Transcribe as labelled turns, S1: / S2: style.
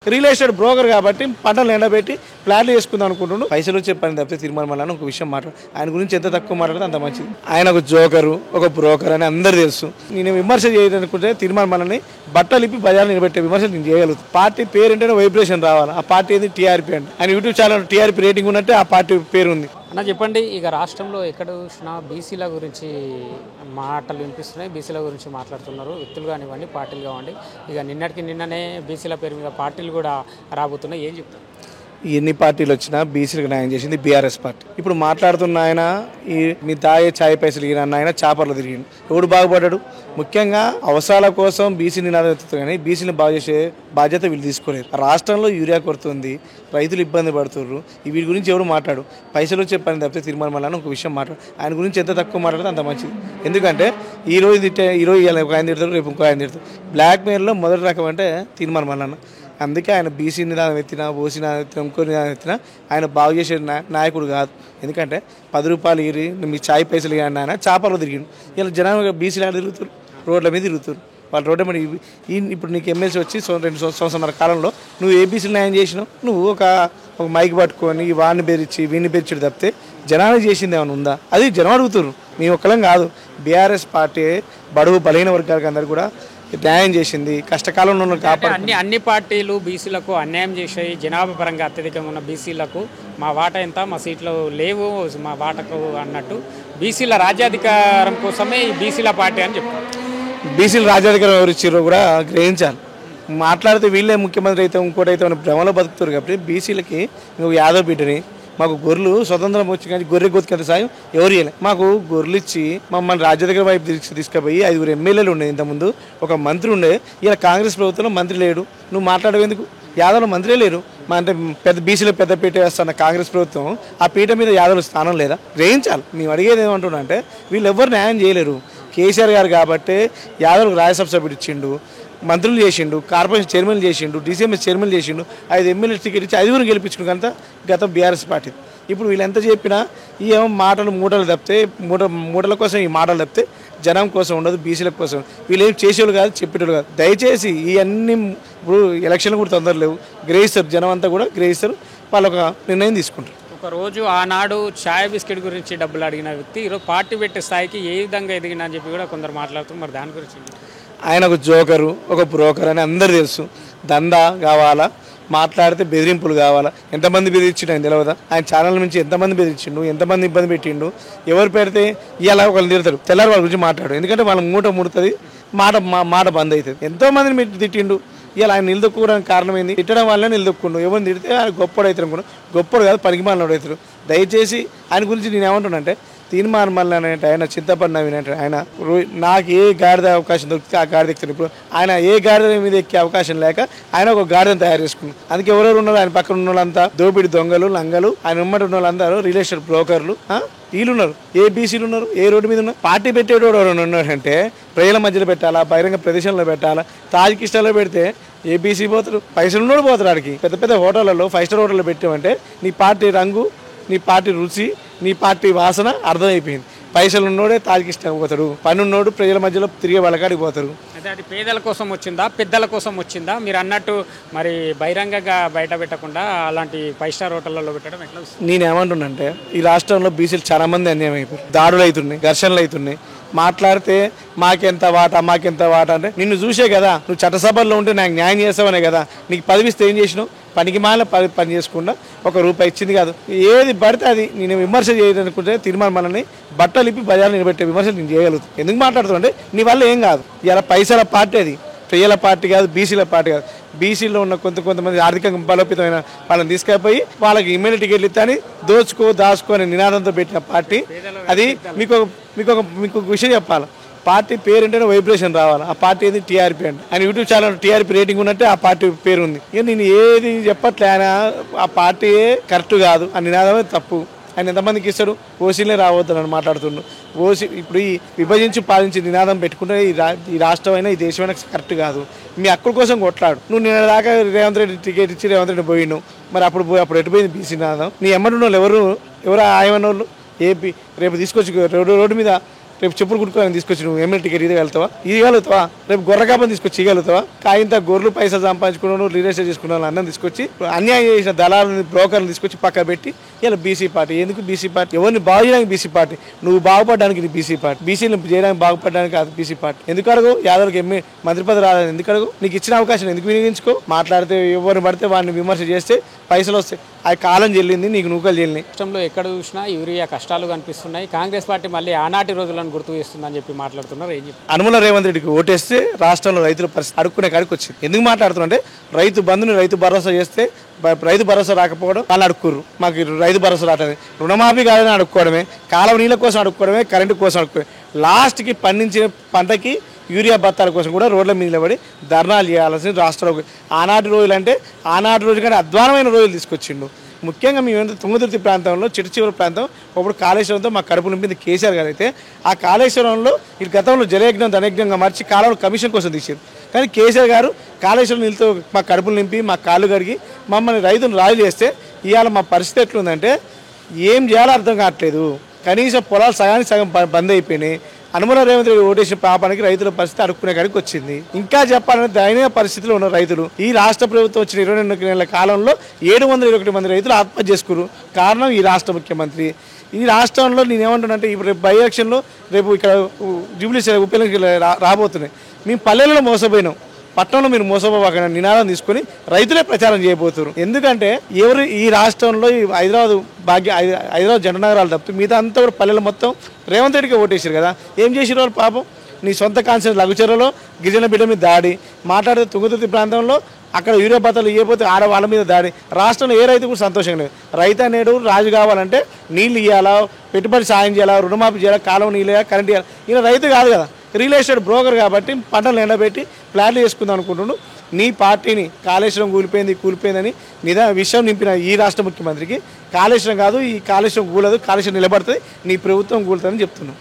S1: Real estate broker కాబట్టి పంటలు ఎండబెట్టి ప్లాట్లు చేసుకుందాం అనుకుంటున్నాడు. పైసలు వచ్చే పని తప్పితే తీర్మానం మళ్ళీ ఒక విషయం మాట్లాడు. ఆయన గురించి ఎంత తక్కువ మాట్లాడితే అంత మంచిది. ఆయన ఒక జోకరు, ఒక బ్రోకర్ అని అందరు తెలుసు. నేను విమర్శ చేయాలనుకుంటే తీర్మానం మళ్ళీ బట్టలు ఇప్పి బజార్లు నిలబెట్టే విమర్శలు నేను చేయగలుగుతాను. పార్టీ పేరు అంటేనే వైబ్రేషన్ రావాలి. ఆ పార్టీ ఏది టీఆర్పీ అంటే ఆయన యూట్యూబ్ ఛానల్ టీఆర్పీ రేటింగ్ ఉన్నట్టే ఆ పార్టీ పేరు ఉంది.
S2: అన్న చెప్పండి, ఇక రాష్ట్రంలో ఎక్కడ చూసినా బీసీల గురించి మాటలు వినిపిస్తున్నాయి, బీసీల గురించి మాట్లాడుతున్నారు, వ్యక్తులు కానివ్వండి, పార్టీలు కానివ్వండి. ఇక నిన్ననే బీసీల పేరు మీద పార్టీలు కూడా రాబోతున్నాయి. ఏం చెప్తారు?
S1: ఎన్ని పార్టీలు వచ్చినా బీసీలకు న్యాయం చేసింది బీఆర్ఎస్ పార్టీ. ఇప్పుడు మాట్లాడుతున్న ఆయన ఈ మీ తాయే ఛాయ్ పైసలు ఈయన ఆయన చాపర్లు తిరిగిండు. ఎవడు బాగుపడ్డాడు? ముఖ్యంగా అవసరాల కోసం బీసీ నినాదం ఎత్తుతుంది, కానీ బీసీని బాగు చేసే బాధ్యత వీళ్ళు తీసుకోలేరు. రాష్ట్రంలో యూరియా కొడుతుంది, రైతులు ఇబ్బంది పడుతున్నారు. వీటి గురించి ఎవరు మాట్లాడు. పైసలు వచ్చే పని తప్పితే తీర్మానం మళ్ళీ ఒక విషయం మాట్లాడు. ఆయన గురించి ఎంత తక్కువ మాట్లాడితే అంత మంచిది. ఎందుకంటే ఈరోజు ఒక ఆయన తిడతారు, రేపు ఇంకో ఆయన తిడతారు. బ్లాక్ మెయిల్లో మొదటి రకం అంటే తీర్మానం మళ్ళీ. అందుకే ఆయన బీసీ నిదానం ఎత్తినా, ఓసీ నిదానం ఎత్తినా, ఇంకో నిదానం ఎత్తినా ఆయన బాగు చేసే నాయకుడు కాదు. ఎందుకంటే 10 రూపాయలు ఇరి మీ ఛాయ్ పైసలు ఇవ్వండి ఆయన చాపర్లు తిరిగిండు. ఇలా జనాలు బీసీలు ఆడ తిరుగుతారు, రోడ్ల మీద తిరుగుతారు. వాళ్ళు రోడ్ల మీద ఇప్పుడు నీకు ఎమ్మెల్సీ వచ్చి 2 సంవత్సరాల కాలంలో నువ్వు ఏబీసీలు న్యాయం చేసినావు. నువ్వు ఒక మైక్ పట్టుకొని వాడిని బెదిరించి వీడిని బెదిరించడు తప్పితే జనాలు చేసింది ఏమైనా ఉందా? అది జనం అడుగుతారు. మేము ఒక్కలం కాదు, బీఆర్ఎస్ పార్టీ బడుగు బలహీన వర్గాలకు అందరు కూడా న్యాయం చేసింది. కష్టకాలంలో కాపాడు
S2: అన్ని పార్టీలు బీసీలకు అన్యాయం చేసాయి. జనాభా పరంగా అత్యధికంగా ఉన్న బీసీలకు మా వాటా ఎంత, మా సీట్లు లేవు మా వాటకు అన్నట్టు బీసీల రాజ్యాధికారం కోసమే ఈ బీసీల పార్టీ అని చెప్తారు.
S1: బీసీలు రాజ్యాధికారం ఎవరు ఇచ్చారో కూడా గ్రహించాలి. మాట్లాడితే వీళ్ళే ముఖ్యమంత్రి అయితే ఇంకోటి అయితే మన భ్రమలో బతుకుతారు. కాబట్టి బీసీలకి నువ్వు యాదవ్ బిడ్డని మాకు గొర్రెలు స్వతంత్రం వచ్చి కానీ గొర్రె గొతికంత సాయం ఎవరు ఇవ్వలే. మాకు గొర్రెలు ఇచ్చి మమ్మల్ని రాజ్యాధికార వైపు తీసుకుపోయి 5 ఎమ్మెల్యేలు ఉండేది. ఇంతకుముందు ఒక మంత్రి ఉండే. ఇలా కాంగ్రెస్ ప్రభుత్వంలో మంత్రి లేడు. నువ్వు మాట్లాడేందుకు? యాదవ్లో మంత్రే లేరు. అంటే పెద్ద బీసీలో పెద్ద పీట వేస్తున్న కాంగ్రెస్ ప్రభుత్వం ఆ పీట మీద యాదవ్ల స్థానం లేదా? గ్రహించాలి. మేము అడిగేది ఏమంటున్నా అంటే వీళ్ళు ఎవ్వరు న్యాయం చేయలేరు. కేసీఆర్ గారు కాబట్టి యాదవ్లకు రాజ్యసభ సభ్యుడు ఇచ్చిండు, మంత్రులు చేసిండు, కార్పొరేషన్ చైర్మన్ చేసిండు, డీసీఎంఎస్ చైర్మన్ చేసిండు, 5 ఎమ్మెల్యే టికెట్ ఇచ్చి 5 గెలిపించుకుని కనుక గత బీఆర్ఎస్ పార్టీ. ఇప్పుడు వీళ్ళు ఎంత చెప్పినా ఈ ఏమో మూటలు తప్పితే మూటల కోసం ఈ మాటలు తప్పితే జనం కోసం ఉండదు, బీసీల కోసం. వీళ్ళు ఏం చేసేవాళ్ళు కాదు, చెప్పేటోళ్ళు కాదు. దయచేసి ఇవన్నీ ఇప్పుడు ఎలక్షన్లు కూడా తొందర లేవు, గ్రహిస్తారు. జనం అంతా కూడా గ్రహిస్తారు. వాళ్ళు ఒక నిర్ణయం తీసుకుంటారు.
S2: ఒకరోజు ఆనాడు ఛాయ్ బిస్కెట్ గురించి డబ్బులు అడిగిన వ్యక్తి ఈరోజు పార్టీ పెట్టే స్థాయికి ఏ విధంగా ఎదిగినా అని చెప్పి కూడా కొందరు మాట్లాడుతున్నారు. మరి దాని గురించి
S1: ఆయన ఒక జోకరు, ఒక బ్రోకర్ అని అందరు తెలుసు. దందా కావాలా, మాట్లాడితే బెదిరింపులు కావాలా. ఎంతమంది బెదిరించిండు ఆయన తెలియదా? ఆయన ఛానల్ నుంచి ఎంతమంది బెదిరించిండు, ఎంతమంది ఇబ్బంది పెట్టిండు. ఎవరు పెడితే ఇలా ఒకళ్ళు తిడతారు, తెల్లారి వాళ్ళ గురించి మాట్లాడు. ఎందుకంటే వాళ్ళ మూట ముడుతుంది, మాట బంద్ అవుతుంది. ఎంతోమందిని మీరు తిట్టిండు. ఇలా ఆయన నిలదొక్కుకోవడానికి కారణం ఏంది? తిట్టడం వల్ల నిలదొక్కుండు. ఎవరిని తిడితే ఆయన గొప్పడు అవుతారు అనుకున్నాడు. గొప్పడు కాదు, పనికిమాలినోడు అవుతారు. దయచేసి ఆయన గురించి నేను ఏమంటున్నానంటే తీర్మానం మళ్ళీ అంటే ఆయన చింతపడి నవ్వినట్టు ఆయన నాకు ఏ గాడిద అవకాశం దొరికితే ఆ గాడిద ఎక్కుతాను. ఇప్పుడు ఆయన ఏ గాడిద మీద ఎక్కే అవకాశం లేక ఆయన ఒక గాడిదను తయారు చేసుకున్నాడు. అందుకే ఎవరెవరు ఉన్నారు ఆయన పక్కన ఉన్న వాళ్ళంతా దోపిడి దొంగలు, లంగలు. ఆయన ఉమ్మడి ఉన్న వాళ్ళందరూ రియల్ ఎస్టేట్ బ్రోకర్లు. వీళ్ళు ఉన్నారు. ఏ బీసీలు ఉన్నారు, ఏ రోడ్డు మీద ఉన్నారు. పార్టీ పెట్టేటోడు ఎవరైనా ఉన్నాడంటే ప్రజల మధ్యలో పెట్టాలా, బహిరంగ ప్రదేశంలో పెట్టాలా. తాజికిస్టాన్లో పెడితే ఏ బీసీ పోతారు, పైసలు ఉన్నోడు పోతారు. ఆడికి పెద్ద పెద్ద హోటళ్లలో 5 స్టార్ హోటల్లో పెట్టామంటే నీ పార్టీ రంగు, నీ పార్టీ రుచి, నీ పార్టీ వాసన అర్థమైపోయింది. పైసలు ఉన్నోడే తాజికిస్తాన్ పోతాడు, పని ఉన్నోడు ప్రజల మధ్యలో తిరిగే వాళ్ళకాడికి పోతారు.
S2: అయితే అది పేదల కోసం వచ్చిందా, పెద్దల కోసం వచ్చిందా? మీరు అన్నట్టు మరి బహిరంగంగా బయట పెట్టకుండా అలాంటి 5 స్టార్ హోటళ్లలో పెట్టడం ఎట్లా?
S1: నేనేమంటున్నానంటే ఈ రాష్ట్రంలో బీసీలు చాలా మంది అన్యాయం అయిపోయారు. దాడులు అవుతున్నాయి, ఘర్షణలు అవుతున్నాయి. మాట్లాడితే మాకెంత వాటా అంటే నిన్ను చూసే కదా నువ్వు చట్టసభల్లో ఉంటే నాకు న్యాయం చేస్తావనే కదా. నీకు పదవిస్తే ఏం చేసినావు? పనికి మాల పని చేసుకుండా ₹1 ఇచ్చింది కాదు. ఏది పడితే అది నేను విమర్శ చేయాలనుకుంటే తీర్మానం మనల్ని బట్టలు ఇప్పి బజార్లు నిలబెట్టే విమర్శలు నేను చేయగలుగుతాను. ఎందుకు మాట్లాడుతున్నా అంటే నీ వల్ల ఏం కాదు. ఇలా పైసల పార్టీ అది, ప్రజల పార్టీ కాదు, బీసీల పార్టీ కాదు. బీసీలో ఉన్న కొంతమంది ఆర్థికంగా బలోపేతమైన వాళ్ళని తీసుకుపోయి వాళ్ళకి ఇమ్యూనిటీ టికెట్లు ఇస్తాని దాచుకో అనే నినాదంతో పెట్టిన పార్టీ అది. మీకు విషయం చెప్పాలి. పార్టీ పేరు అంటేనే వైబ్రేషన్ రావాలి. ఆ పార్టీ ఏది? టీఆర్పీ అంటే. ఆయన యూట్యూబ్ ఛానల్ టీఆర్పీ రేటింగ్ ఉన్నట్టే ఆ పార్టీ పేరు ఉంది. ఇక నేను ఏది చెప్పట్లే. ఆయన ఆ పార్టీయే కరెక్ట్ కాదు, ఆ నినాదమే తప్పు. ఆయన ఎంతమందికి ఇస్తాడు? ఓసీలే రావద్దు అని మాట్లాడుతుండు. ఓసీ ఇప్పుడు ఈ విభజించి పాలించి నినాదం పెట్టుకుంటే ఈ రాష్ట్రం అయినా ఈ దేశమైనా కరెక్ట్ కాదు. మీ హక్కుల కోసం కొట్లాడు. నువ్వు నేను దాకా రేవంత్ రెడ్డి టికెట్ ఇచ్చి రేవంత్ రెడ్డి పోయినావు. మరి అప్పుడు ఎటుపోయింది బీసీ నినాదం? నీ ఎమ్మడి వాళ్ళు ఎవరు ఆయమన్న వాళ్ళు ఏపీ రేపు తీసుకొచ్చి రోడ్డు మీద రేపు చెప్పులు కుట్టుకోవాలని తీసుకొచ్చి నువ్వు ఎమ్మెల్యే టికెట్ ఇవ్వగలుగుతావా? ఇవ్వగలుగుతావా? రేపు గొర్రెకాపని తీసుకొచ్చి ఇవ్వగలుగుతావా? కాయింత గొర్రెలు పైసలు సంపాదించుకున్నాను రియల్ ఎస్టేట్ చేసుకున్నాను అన్నం తీసుకొచ్చి అన్యాయం చేసిన దళాలను బ్రోకర్లు తీసుకొచ్చి పక్క పెట్టి ఇలా బీసీ పార్టీ. ఎందుకు బీసీ పార్టీ? ఎవరిని బాగు చేయడానికి బీసీ పార్టీ? నువ్వు బాగుపడడానికి బీసీ పార్టీ, బీసీని చేయడానికి బాగుపడడానికి కాదు బీసీ పార్టీ. ఎందుకు అడుగు? యాదవ్కి మంత్రి పదవి రాలేదు ఎందుకు అడుగు? నీకు ఇచ్చిన అవకాశం ఎందుకు వినియోగించుకో? మాట్లాడితే ఎవరిని పడితే వాడిని విమర్శ చేస్తే పైసలు వస్తాయి. అది కాలం చెల్లింది, నీకు నూకలు చెల్లినాయి.
S2: రాష్ట్రంలో ఎక్కడ చూసినా యూరియా కష్టాలు కనిపిస్తున్నాయి. కాంగ్రెస్ పార్టీ మళ్ళీ ఆనాటి రోజులను గుర్తు చేస్తుందని చెప్పి మాట్లాడుతున్నారు. ఏం చెప్పి
S1: అనుమల రేవంత్ రెడ్డికి ఓటేస్తే రాష్ట్రంలో రైతుల పరిస్థితి అడుక్కునే కాడికి వచ్చింది. ఎందుకు మాట్లాడుతున్నా అంటే రైతు బంధుని రైతు భరోసా చేస్తే రైతు భరోసా రాకపోవడం వాళ్ళు అడుక్కుర్రు. మాకు రైతు భరోసా రావట్లేదు, రుణమాఫీ కాదని అడుక్కోవడమే, కాలువ నీళ్ళ కోసం అడుక్కోవడమే, కరెంటు కోసం అడుక్కోవడమే. లాస్ట్కి పండించిన పంటకి యూరియా బత్తాల కోసం కూడా రోడ్ల మీద నిలబడి ధర్నాలు చేయాల్సింది రాష్ట్రంలో. ఆనాటి రోజులు అంటే ఆనాటి రోజు కానీ అధ్వానమైన రోజులు తీసుకొచ్చిండు. ముఖ్యంగా మేము తుంగతుర్తి ప్రాంతంలో చివరి ప్రాంతం ఒకప్పుడు కాళేశ్వరంతో మా కడుపు నింపింది కేసీఆర్ గారు. అయితే ఆ కాళేశ్వరంలో ఈ గతంలో జలయజ్ఞం ధనయజ్ఞంగా మార్చి కాలువలు కమిషన్ కోసం తీసారు. కానీ కేసీఆర్ గారు కాళేశ్వరం నీళ్ళతో మా కడుపులు నింపి మా కాళ్ళు కడిగి మమ్మల్ని రైతులు రాజు చేస్తే ఇవాళ మా పరిస్థితి ఎట్లుందంటే ఏం చేయాలో అర్థం కావట్లేదు. కనీసం పొలాలు సగానికి సగం బంద్ అయిపోయినాయి. అనుమల రేవంత్ రెడ్డి ఓటేసిన పాపానికి రైతుల పరిస్థితి అడుక్కునే కాడికి వచ్చింది. ఇంకా చెప్పాలంటే దయనీయ పరిస్థితిలో ఉన్న రైతులు ఈ రాష్ట్ర ప్రభుత్వం వచ్చిన 22 నెలల కాలంలో 721 మంది రైతులు ఆత్మహత్య చేసుకున్నారు. కారణం ఈ రాష్ట్ర ముఖ్యమంత్రి. ఈ రాష్ట్రంలో నేనేమంటున్నానంటే ఇప్పుడు రేపు బై ఎలక్షన్లో రేపు ఇక్కడ జూబ్లీ ఉప ఎన్నికలు రాబోతున్నాయి. మేము పల్లెల్లో మోసపోయినాం, పట్టణంలో మీరు మోసపోవాకనే నినాదం తీసుకొని రైతులే ప్రచారం చేయబోతున్నారు. ఎందుకంటే ఎవరు ఈ రాష్ట్రంలో ఈ హైదరాబాద్ జంట నగరాలు తప్పితే మిగతా అంతా కూడా పల్లెలు మొత్తం రేవంత్ రెడ్డికి ఓటేసారు కదా. ఏం చేసిన వాళ్ళు పాపం? నీ సొంత కాన్సెన్స్ లఘుచర్లలో గిరిజన బిడ్డ మీద దాడి, మాట్లాడితే తుంగతుర్తి ప్రాంతంలో అక్కడ యూరియా బత్తాలు ఇవ్వకపోతే ఆడవాళ్ళ మీద దాడి. రాష్ట్రంలో ఏ రైతు కూడా సంతోషంగా లేదు. రైతు అనేడు రాజు కావాలంటే నీళ్ళు ఇవ్వాలా, పెట్టుబడి సాయం చేయాలా, రుణమాఫీ చేయాలా, కాలువ నీళ్ళు ఇవ్వాలి, కరెంట్ ఇవ్వాలి. ఈయన రైతు కాదు కదా, రియల్ ఎస్టేట్ బ్రోకర్ కాబట్టి పంటలు ఎండబెట్టి ప్లాన్లు చేసుకుందాం అనుకుంటున్నాడు. నీ పార్టీని కాళేశ్వరం కూలిపోయిందని విషయం నింపిన ఈ రాష్ట్ర ముఖ్యమంత్రికి కాళేశ్వరం కాదు, ఈ కాళేశ్వరం కూలదు, కాళేశ్వరం నిలబడుతుంది, నీ ప్రభుత్వం కూలుతుందని చెప్తున్నావు.